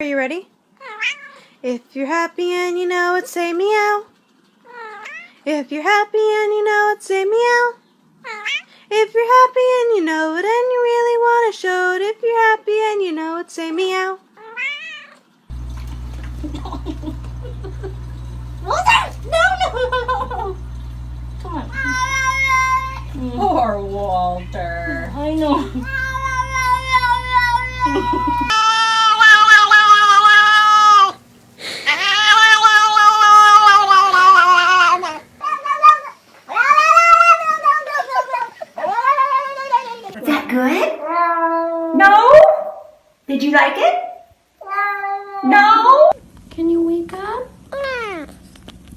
Are you ready? If you're happy and you know it, say meow. If you're happy and you know it, say meow. If you're happy and you know it and you really want to show it, if you're happy and you know it, say meow. No. Come on. Poor Walter. I know. Is that good? No? Did you like it? No? Can you wake up?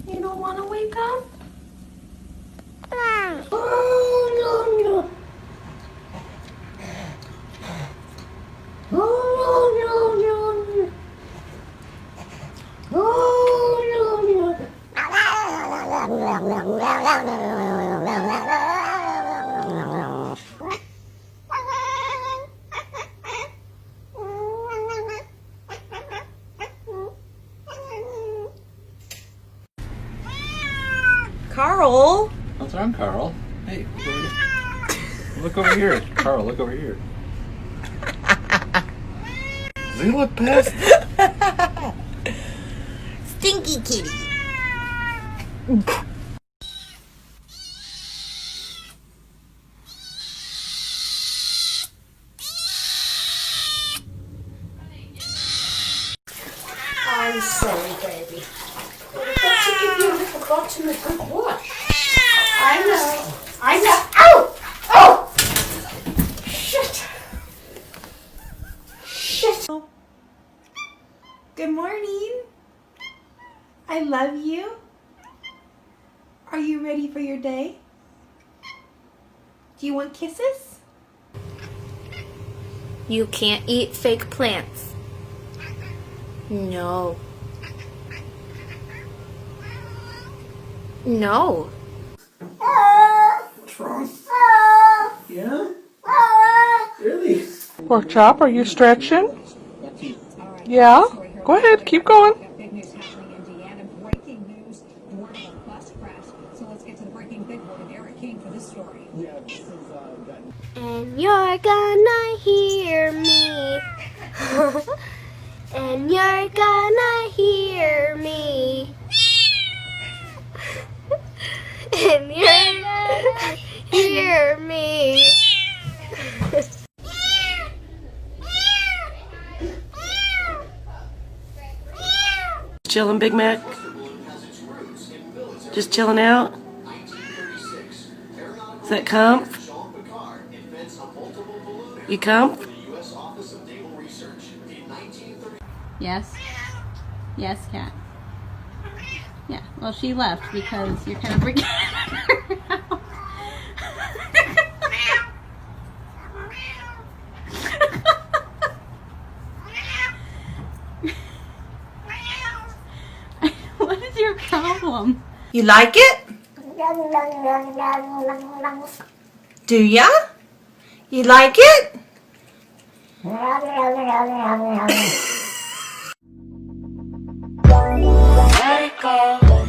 You don't want to wake up? Carl? What's wrong, Carl? Hey, look over here. Carl, look over here. Does he look pissed? Stinky kitty. I'm sorry, baby. That's a beautiful bottom of good wash. I know. Ow! Oh! Shit. Good morning. I love you. Are you ready for your day? Do you want kisses? You can't eat fake plants. No. No. What's wrong? Yeah? Really? Pork chop, are you stretching? Yeah? Go ahead, keep going. Big news happening in Indiana. Breaking news. The word of a bus crash. So let's get to the breaking big word of Eric King for this story. Yeah, this is And you're gonna hear me. And you're gonna hear me. And you're gonna hear me. Chilling, Big Mac? Just chilling out? Is that comp? You comp? Yes. Yes, cat. Yeah. Well, she left because you're kind of freaking her out. What is your problem? You like it? Do ya? You like it? Let it go.